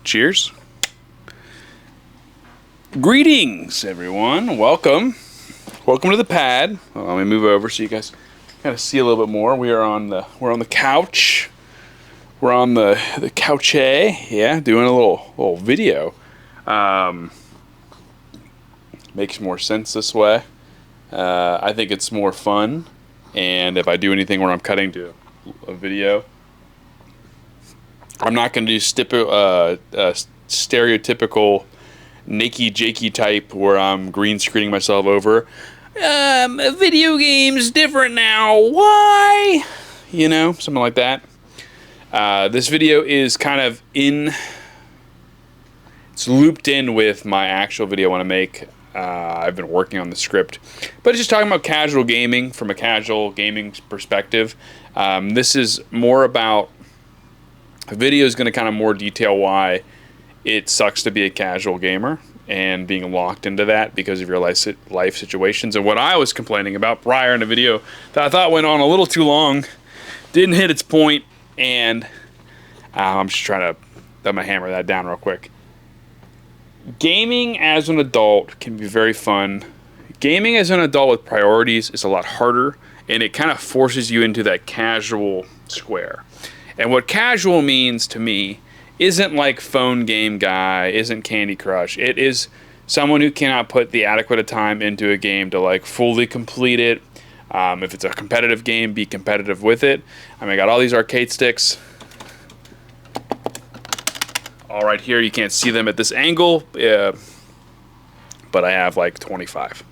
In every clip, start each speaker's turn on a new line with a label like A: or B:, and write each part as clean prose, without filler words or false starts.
A: Cheers. Greetings, everyone. Welcome to the pad. Well, let me move over so you guys kind of see a little bit more. We're on the couch. We're on the couch, yeah, doing a little video. Makes more sense this way. I think it's more fun, and if I do anything where I'm cutting to a video, I'm not going to do stereotypical nakey jakey type where I'm green screening myself over. Video game's different now. Why? You know, something like that. This video is kind of it's looped in with my actual video I want to make. I've been working on the script, but it's just talking about casual gaming from a casual gaming perspective. This is more about, the video is going to kind of more detail why it sucks to be a casual gamer and being locked into that because of your life situations, and what I was complaining about prior in the video that I thought went on a little too long, didn't hit its point, and I'm just trying to hammer that down real quick. Gaming as an adult can be very fun. Gaming as an adult with priorities is a lot harder, and it kind of forces you into that casual square. And what casual means to me isn't like phone game guy, isn't Candy Crush. It is someone who cannot put the adequate time into a game to like fully complete it. If it's a competitive game, be competitive with it. I mean, I got all these arcade sticks. All right here, you can't see them at this angle, but I have like 25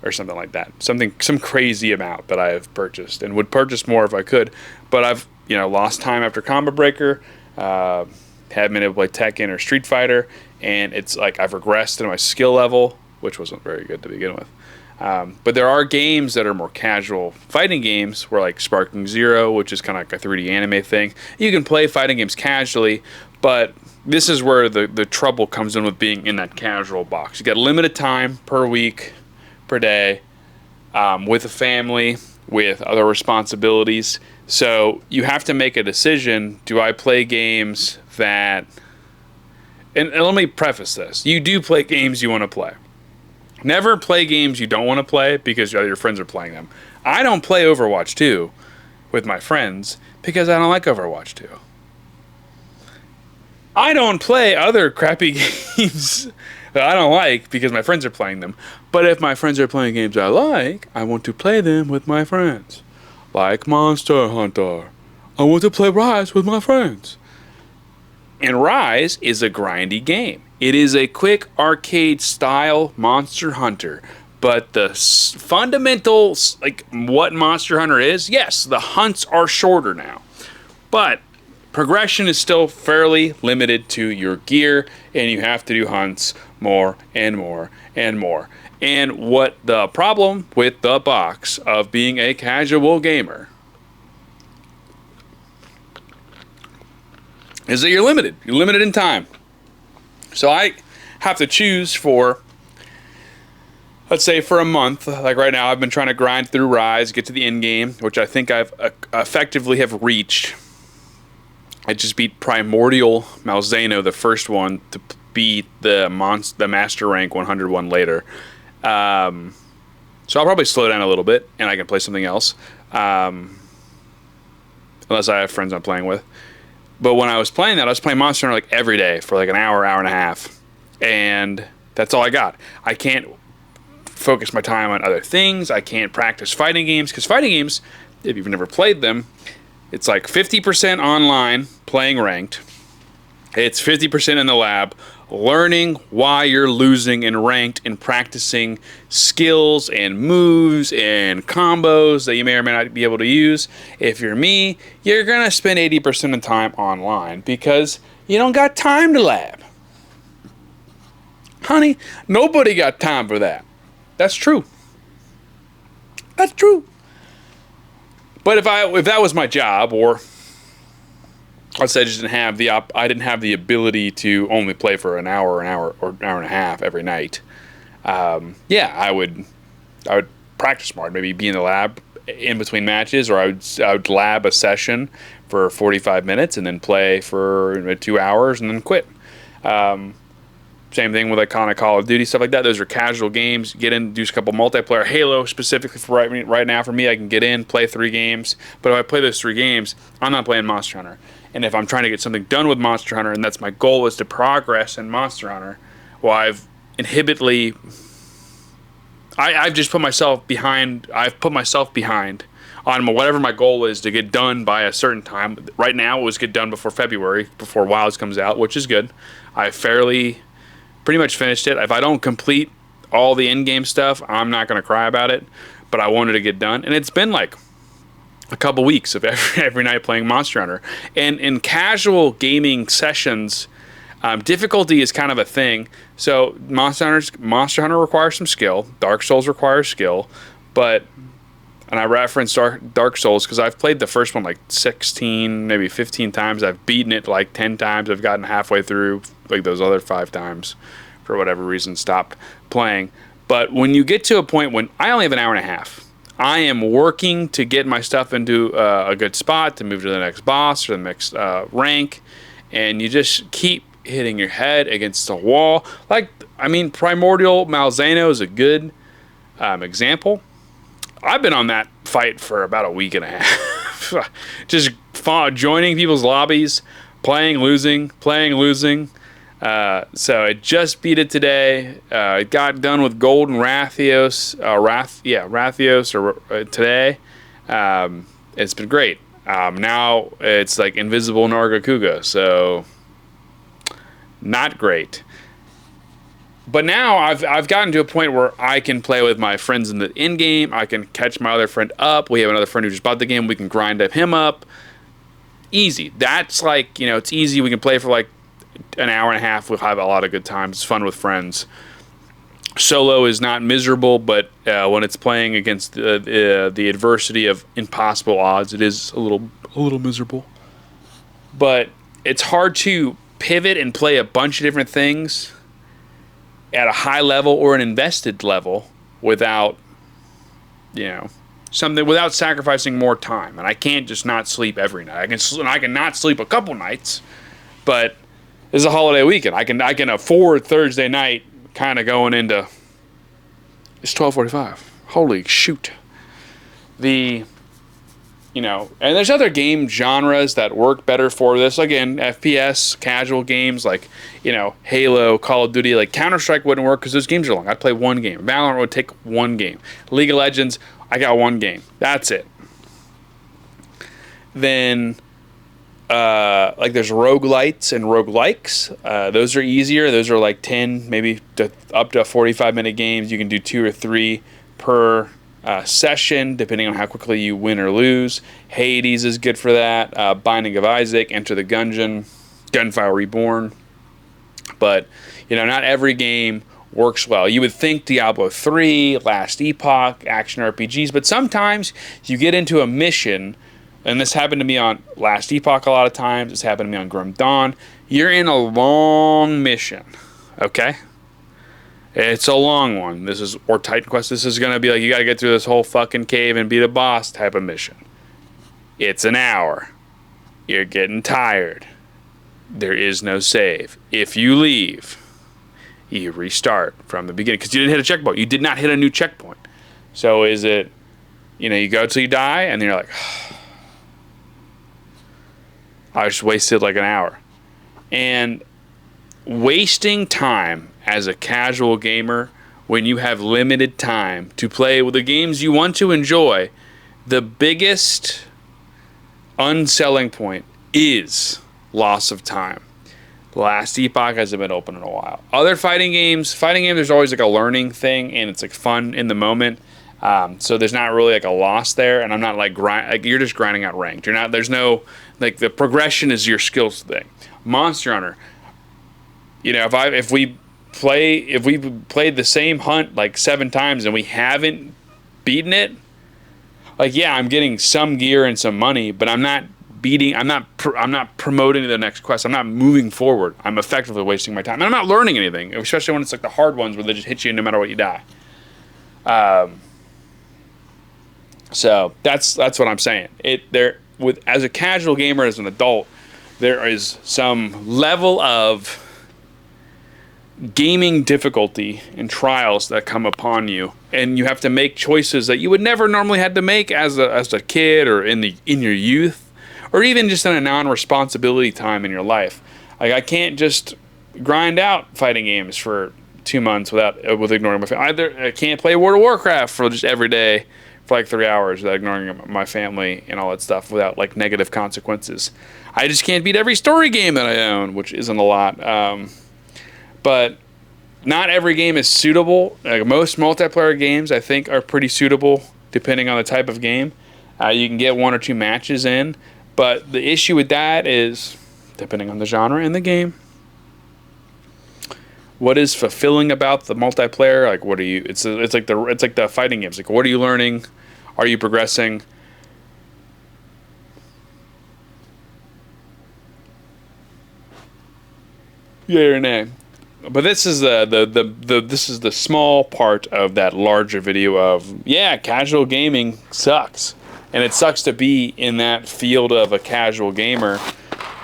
A: or something like that. Some crazy amount that I have purchased, and would purchase more if I could. But I've lost time after Combo Breaker, haven't been able to play Tekken or Street Fighter, and it's like I've regressed in my skill level, which wasn't very good to begin with. But there are games that are more casual fighting games, where like Sparking Zero, which is kind of like a 3D anime thing. You can play fighting games casually, but this is where the trouble comes in with being in that casual box. You got limited time per week, per day, with a family, with other responsibilities. So you have to make a decision. Do I play games that... And let me preface this. You do play games you want to play. Never play games you don't want to play because your friends are playing them. I don't play Overwatch 2 with my friends because I don't like Overwatch 2. I don't play other crappy games that I don't like because my friends are playing them. But if my friends are playing games I like, I want to play them with my friends. Like Monster Hunter. I want to play Rise with my friends. And Rise is a grindy game. It is a quick arcade style Monster Hunter. But the fundamentals, like what Monster Hunter is, yes, the hunts are shorter now. But progression is still fairly limited to your gear, and you have to do hunts more and more and more. And what the problem with the box of being a casual gamer is that you're limited. You're limited in time. So I have to choose for, let's say for a month, like right now I've been trying to grind through Rise, get to the end game, which I think I've effectively have reached. I just beat Primordial Malzeno, the first one, to beat the Master Rank 101 later. So I'll probably slow down a little bit, and I can play something else. Unless I have friends I'm playing with. But when I was playing that, I was playing Monster Hunter like every day for like an hour, hour and a half. And that's all I got. I can't focus my time on other things. I can't practice fighting games. Because fighting games, if you've never played them, it's like 50% online playing ranked. It's 50% in the lab learning why you're losing in ranked and practicing skills and moves and combos that you may or may not be able to use. If you're me, you're going to spend 80% of the time online because you don't got time to lab. Honey, nobody got time for that. That's true. That's true. But if that was my job, or let's say I just didn't have the ability to only play for an hour or an hour and a half every night, I would practice more. Maybe be in the lab in between matches, or I would lab a session for 45 minutes and then play for 2 hours and then quit. Same thing with like kind of Call of Duty, stuff like that. Those are casual games. Get in, do a couple multiplayer. Halo specifically for right now for me, I can get in, play 3 games. But if I play those 3 games, I'm not playing Monster Hunter. And if I'm trying to get something done with Monster Hunter, and that's my goal is to progress in Monster Hunter, well, I've just put myself behind. I've put myself behind on whatever my goal is to get done by a certain time. Right now, it was get done before February, before Woes comes out, which is good. I pretty much finished it. If I don't complete all the in-game stuff, I'm not going to cry about it, but I wanted to get done. And it's been like a couple weeks of every night playing Monster Hunter. And in casual gaming sessions, difficulty is kind of a thing. So Monster Hunter requires some skill. Dark Souls requires skill. And I reference Dark Souls because I've played the first one like 16, maybe 15 times. I've beaten it like 10 times. I've gotten halfway through like those other 5 times. For whatever reason, stopped playing. But when you get to a point when I only have an hour and a half, I am working to get my stuff into a good spot to move to the next boss or the next rank, and you just keep hitting your head against the wall. Primordial Malzeno is a good example. I've been on that fight for about a week and a half. Just joining people's lobbies, playing, losing. So I just beat it today. It got done with Golden Rathios. Today. It's been great. Now it's like Invisible Nargacuga, so not great. But now I've gotten to a point where I can play with my friends in the in-game. I can catch my other friend up. We have another friend who just bought the game. We can grind him up. Easy. That's like, it's easy. We can play for like an hour and a half. We'll have a lot of good times. It's fun with friends. Solo is not miserable, but when it's playing against the adversity of impossible odds, it is a little miserable. But it's hard to pivot and play a bunch of different things at a high level or an invested level without without sacrificing more time. And I can't just not sleep every night. I can not sleep a couple nights, but this is a holiday weekend. I can afford Thursday night kind of going into. It's 12:45. Holy shoot. And there's other game genres that work better for this. Again, FPS, casual games like, Halo, Call of Duty, like Counter-Strike wouldn't work because those games are long. I'd play one game. Valorant would take one game. League of Legends, I got one game. That's it. Then, there's roguelites and roguelikes. Those are easier. Those are like 10, maybe up to 45-minute games. You can do 2 or 3 per session, depending on how quickly you win or lose. Hades is good for that. Binding of Isaac, Enter the Gungeon, Gunfire Reborn. But, not every game works well. You would think Diablo 3, Last Epoch, action RPGs, but sometimes you get into a mission, and this happened to me on Last Epoch a lot of times. It's happened to me on Grim Dawn. You're in a long mission, okay? It's a long one. Or Titan Quest. This is going to be like, you got to get through this whole fucking cave and beat a boss type of mission. It's an hour. You're getting tired. There is no save. If you leave, you restart from the beginning because you didn't hit a checkpoint. You did not hit a new checkpoint. So is it, you go till you die and then you're like, I just wasted like an hour. And wasting time as a casual gamer when you have limited time to play with the games you want to enjoy, the biggest unselling point is loss of time. Last Epoch hasn't been open in a while. Other fighting games, there's always like a learning thing and it's like fun in the moment. So there's not really like a loss there, and I'm not like you're just grinding out ranked. There's no like the progression is your skills thing. Monster Hunter, if we played the same hunt like 7 times and we haven't beaten it, like I'm getting some gear and some money, but I'm not promoting to the next quest. I'm not moving forward. I'm effectively wasting my time, and I'm not learning anything, especially when it's like the hard ones where they just hit you no matter what you die. So that's what I'm saying. As a casual gamer, as an adult, there is some level of gaming difficulty and trials that come upon you, and you have to make choices that you would never normally had to make as a kid or in your youth, or even just in a non-responsibility time in your life. Like, I can't just grind out fighting games for 2 months with ignoring my family. Either I can't play World of Warcraft for just every day for like 3 hours without ignoring my family and all that stuff without like negative consequences. I just can't beat every story game that I own, which isn't a lot. But not every game is suitable. Like, most multiplayer games, I think, are pretty suitable depending on the type of game. You can get 1 or 2 matches in, but the issue with that is, depending on the genre and the game, what is fulfilling about the multiplayer? Like, what are you? It's like the fighting games. Like, what are you learning? Are you progressing? Yay or nay? But this is this is the small part of that larger video of, yeah, casual gaming sucks, and it sucks to be in that field of a casual gamer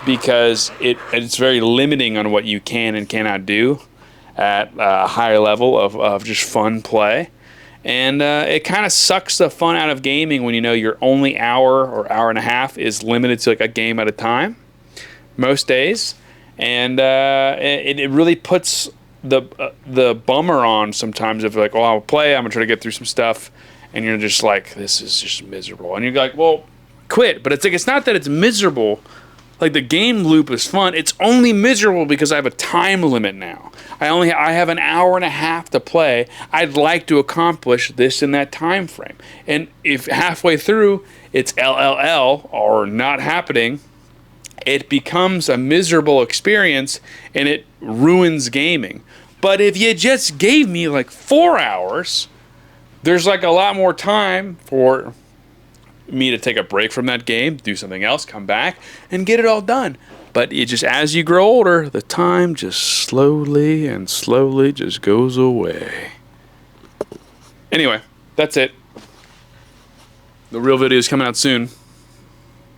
A: because it's very limiting on what you can and cannot do at a higher level of just fun play. And it kind of sucks the fun out of gaming when you know your only hour or hour and a half is limited to like a game at a time most days. And it really puts the bummer on sometimes of like, oh, I'll play, I'm going to try to get through some stuff, and you're just like, this is just miserable. And you're like, well, quit. But it's like, it's not that it's miserable. Like, the game loop is fun. It's only miserable because I have a time limit now. I have an hour and a half to play. I'd like to accomplish this in that time frame. And if halfway through it's LLL or not happening, it becomes a miserable experience and it ruins gaming. But if you just gave me like 4 hours, there's like a lot more time for me to take a break from that game, do something else, come back, and get it all done. But it just, as you grow older, the time just slowly and slowly just goes away. Anyway, that's it. The real video is coming out soon.